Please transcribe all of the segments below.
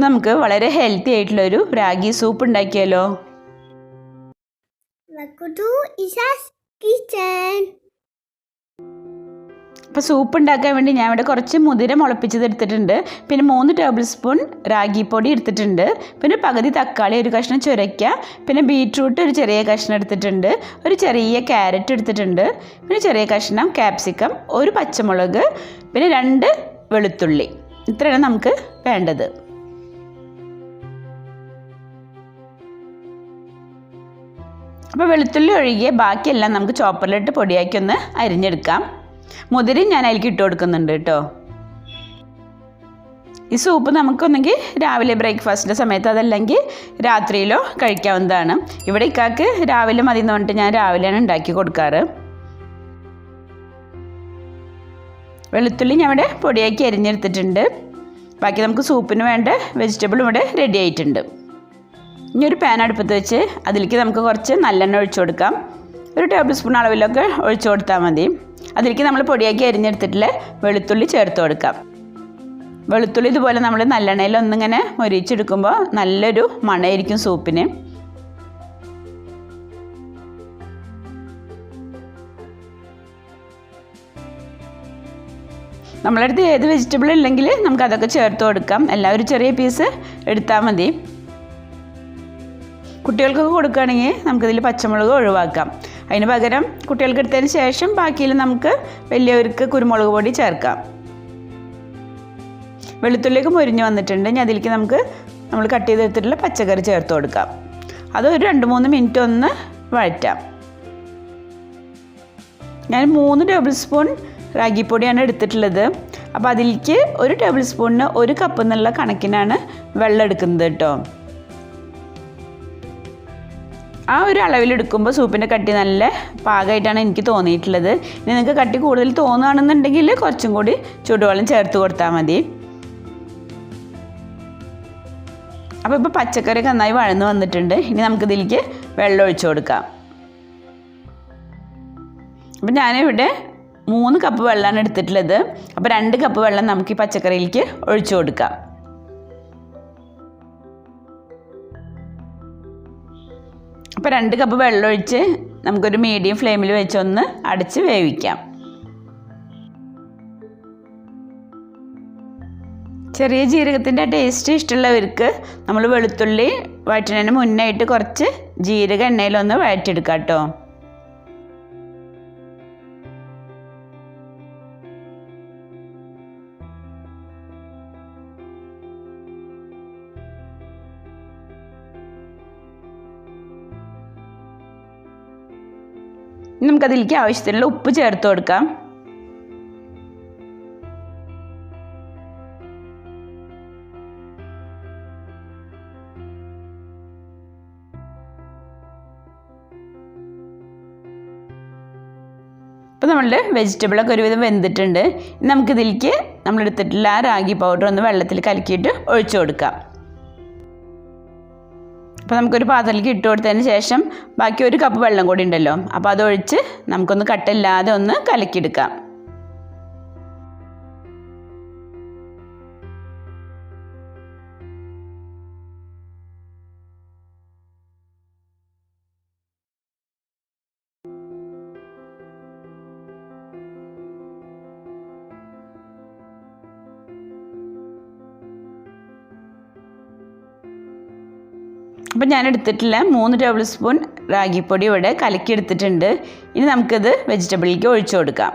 നമുക്ക് വളരെ ഹെൽത്തി ആയിട്ടുള്ളൊരു റാഗി സൂപ്പ് ഉണ്ടാക്കിയാലോ? അപ്പോൾ സൂപ്പ് ഉണ്ടാക്കാൻ വേണ്ടി ഞാൻ ഇവിടെ കുറച്ച് മുതിര മുളപ്പിച്ചത് എടുത്തിട്ടുണ്ട്. പിന്നെ 3 ടേബിൾ സ്പൂൺ റാഗി പൊടി എടുത്തിട്ടുണ്ട്. പിന്നെ പകുതി തക്കാളി, ഒരു കഷ്ണം ചുരയ്ക്ക, പിന്നെ ബീറ്റ്റൂട്ട് ഒരു ചെറിയ കഷ്ണം എടുത്തിട്ടുണ്ട്, ഒരു ചെറിയ ക്യാരറ്റ് എടുത്തിട്ടുണ്ട്, പിന്നെ ചെറിയ കഷ്ണം ക്യാപ്സിക്കം, ഒരു പച്ചമുളക്, പിന്നെ 2 വെളുത്തുള്ളി. ഇത്രയാണ് നമുക്ക് വേണ്ടത്. അപ്പോൾ വെളുത്തുള്ളി ഒഴികെ ബാക്കിയെല്ലാം നമുക്ക് ചോപ്പറിലിട്ട് പൊടിയാക്കി ഒന്ന് അരിഞ്ഞെടുക്കാം. മുതിരി ഞാൻ അതിലേക്ക് ഇട്ട് കൊടുക്കുന്നുണ്ട് കേട്ടോ. ഈ സൂപ്പ് നമുക്കൊന്നെങ്കിൽ രാവിലെ ബ്രേക്ക്ഫാസ്റ്റിൻ്റെ സമയത്ത്, അതല്ലെങ്കിൽ രാത്രിയിലോ കഴിക്കാവുന്നതാണ്. ഇവിടെ ഇക്കാക്ക് രാവിലെ മതി എന്ന് പറഞ്ഞിട്ട് ഞാൻ രാവിലെയാണ് ഉണ്ടാക്കി കൊടുക്കാറ്. വെളുത്തുള്ളി ഞാൻ ഇവിടെ പൊടിയാക്കി അരിഞ്ഞെടുത്തിട്ടുണ്ട്. ബാക്കി നമുക്ക് സൂപ്പിന് വേണ്ട വെജിറ്റബിളും ഇവിടെ റെഡി ആയിട്ടുണ്ട്. ഇനി ഒരു പാൻ അടുപ്പത്ത് വെച്ച് അതിലേക്ക് നമുക്ക് കുറച്ച് നല്ലെണ്ണ ഒഴിച്ചു കൊടുക്കാം. ഒരു ടേബിൾ സ്പൂൺ അളവിലൊക്കെ ഒഴിച്ചു കൊടുത്താൽ മതി. അതിലേക്ക് നമ്മൾ പൊടിയാക്കി അരിഞ്ഞെടുത്തിട്ടുള്ള വെളുത്തുള്ളി ചേർത്ത് കൊടുക്കാം. വെളുത്തുള്ളി ഇതുപോലെ നമ്മൾ നല്ലെണ്ണയിൽ ഒന്നിങ്ങനെ മൊരിച്ചെടുക്കുമ്പോൾ നല്ലൊരു മണമായിരിക്കും സൂപ്പിന്. നമ്മളടുത്ത് ഏത് വെജിറ്റബിൾ ഉണ്ടെങ്കിൽ നമുക്കതൊക്കെ ചേർത്ത് കൊടുക്കാം. എല്ലാവരും ചെറിയ പീസ് എടുത്താൽ മതി. കുട്ടികൾക്കൊക്കെ കൊടുക്കുകയാണെങ്കിൽ നമുക്കിതിൽ പച്ചമുളക് ഒഴിവാക്കാം. അതിന് പകരം കുട്ടികൾക്ക് എടുത്തതിന് ശേഷം ബാക്കിയിൽ നമുക്ക് വലിയവർക്ക് കുരുമുളക് പൊടി ചേർക്കാം. വെളുത്തുള്ളിയൊക്കെ മൊരിഞ്ഞ് വന്നിട്ടുണ്ട്. ഇനി അതിലേക്ക് നമ്മൾ കട്ട് ചെയ്തെടുത്തിട്ടുള്ള പച്ചക്കറി ചേർത്ത് കൊടുക്കാം. അത് ഒരു 2-3 മിനിറ്റ് ഒന്ന് വഴറ്റാം. ഞാൻ 3 ടേബിൾ സ്പൂൺ റാഗിപ്പൊടിയാണ് എടുത്തിട്ടുള്ളത്. അപ്പോൾ അതിലേക്ക് 1 ടേബിൾ സ്പൂണിന് 1 കപ്പ് എന്നുള്ള കണക്കിനാണ് വെള്ളം എടുക്കുന്നത് കേട്ടോ. ആ ഒരു അളവിലെടുക്കുമ്പോൾ സൂപ്പിൻ്റെ കട്ടി നല്ല പാകമായിട്ടാണ് എനിക്ക് തോന്നിയിട്ടുള്ളത്. ഇനി നിങ്ങൾക്ക് കട്ടി കൂടുതൽ തോന്നുകയാണെന്നുണ്ടെങ്കിൽ കുറച്ചും കൂടി ചൂടുവെള്ളം ചേർത്ത് കൊടുത്താൽ മതി. അപ്പോൾ ഇപ്പോൾ പച്ചക്കറിയൊക്കെ നന്നായി വഴന്ന് വന്നിട്ടുണ്ട്. ഇനി നമുക്കിതിലേക്ക് വെള്ളം ഒഴിച്ചു കൊടുക്കാം. അപ്പം ഞാനിവിടെ 3 കപ്പ് വെള്ളമാണ് എടുത്തിട്ടുള്ളത്. അപ്പോൾ 2 കപ്പ് വെള്ളം നമുക്ക് ഈ പച്ചക്കറിയിലേക്ക് ഒഴിച്ചു കൊടുക്കാം. അപ്പോൾ 2 കപ്പ് വെള്ളം ഒഴിച്ച് നമുക്കൊരു മീഡിയം ഫ്ലെയിമിൽ വെച്ചൊന്ന് അടച്ച് വേവിക്കാം. ചെറിയ ജീരകത്തിൻ്റെ ടേസ്റ്റ് ഇഷ്ടമുള്ളവർക്ക് നമ്മൾ വെളുത്തുള്ളി വഴറ്റുന്നതിന് മുന്നായിട്ട് കുറച്ച് ജീരക എണ്ണയിലൊന്ന് വഴറ്റിയെടുക്കാം കേട്ടോ. നമുക്കതിലേക്ക് ആവശ്യത്തിനുള്ള ഉപ്പ് ചേർത്ത് കൊടുക്കാം. ഇപ്പോൾ നമ്മളുടെ വെജിറ്റബിളൊക്കെ ഒരുവിധം വെന്തിട്ടുണ്ട്. നമുക്കിതിലേക്ക് നമ്മളെടുത്തിട്ടുള്ള ആ റാഗി പൗഡർ ഒന്ന് വെള്ളത്തിൽ കലക്കിയിട്ട് ഒഴിച്ചു കൊടുക്കാം. അപ്പോൾ നമുക്കൊരു പാത്രത്തിലേക്ക് ഇട്ട് കൊടുത്തതിന് ശേഷം ബാക്കി 1 കപ്പ് വെള്ളം കൂടി ഉണ്ടല്ലോ, അപ്പോൾ അതൊഴിച്ച് നമുക്കൊന്ന് കട്ടില്ലാതെ ഒന്ന് കലക്കിയെടുക്കാം. അപ്പം ഞാൻ എടുത്തിട്ടുള്ള 3 ടേബിൾ സ്പൂൺ റാഗിപ്പൊടി ഇവിടെ കലക്കി എടുത്തിട്ടുണ്ട്. ഇനി നമുക്കിത് വെജിറ്റബിളിലേക്ക് ഒഴിച്ചു കൊടുക്കാം.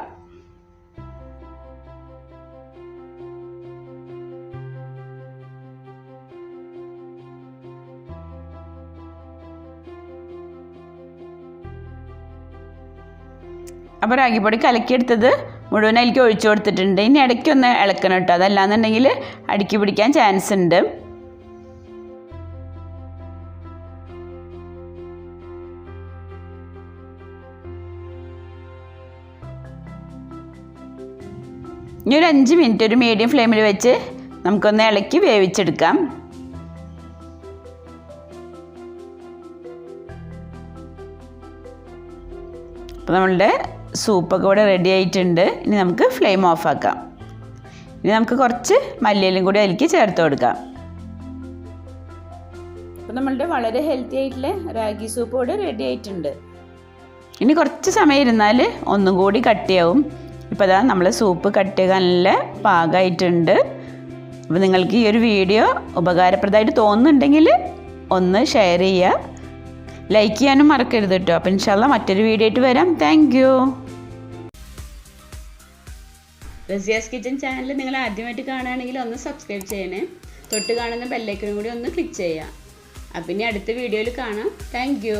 അപ്പോൾ റാഗിപ്പൊടി കലക്കിയെടുത്തത് മുഴുവൻ അതിലേക്ക് ഒഴിച്ചു കൊടുത്തിട്ടുണ്ട്. ഇനി ഇടയ്ക്കൊന്ന് ഇളക്കണം കേട്ടോ, അതല്ലാന്നുണ്ടെങ്കിൽ അടുക്കി പിടിക്കാൻ ചാൻസ് ഉണ്ട്. ഇനി ഒരു 5 മിനിറ്റ് ഒരു മീഡിയം ഫ്ലെയിമിൽ വെച്ച് നമുക്കൊന്ന് ഇളക്കി വേവിച്ചെടുക്കാം. അപ്പോൾ നമ്മളുടെ സൂപ്പൊക്കെ ഇവിടെ റെഡി ആയിട്ടുണ്ട്. ഇനി നമുക്ക് ഫ്ലെയിം ഓഫ് ആക്കാം. ഇനി നമുക്ക് കുറച്ച് മല്ലിയിലും കൂടി അതിലേക്ക് ചേർത്ത് കൊടുക്കാം. അപ്പോൾ നമ്മളുടെ വളരെ ഹെൽത്തി ആയിട്ടുള്ള റാഗി സൂപ്പ് ഇവിടെ റെഡി ആയിട്ടുണ്ട്. ഇനി കുറച്ച് സമയം ഇരുന്നാൽ ഒന്നും കൂടി കട്ടിയാവും. ഇപ്പോൾ അതാ നമ്മൾ സൂപ്പ് കട്ടിയാകാൻ നല്ല പാകമായിട്ടുണ്ട്. അപ്പോൾ നിങ്ങൾക്ക് ഈ ഒരു വീഡിയോ ഉപകാരപ്രദമായിട്ട് തോന്നുന്നുണ്ടെങ്കിൽ ഒന്ന് ഷെയർ ചെയ്യുക, ലൈക്ക് ചെയ്യാനും മറക്കരുത് കേട്ടോ. അപ്പോൾ ഇൻഷാ അല്ലാ മറ്റൊരു വീഡിയോ ആയിട്ട് വരാം. Thank you. Razia's kitchen channel നിങ്ങൾ ആദ്യമായിട്ട് കാണുകയാണെങ്കിൽ ഒന്ന് സബ്സ്ക്രൈബ് ചെയ്യണേ. തൊട്ട് കാണുന്ന ബെല്ലൈക്കനും കൂടി ഒന്ന് ക്ലിക്ക് ചെയ്യുക. അപ്പം ഇനി അടുത്ത വീഡിയോയിൽ കാണാം. Thank you.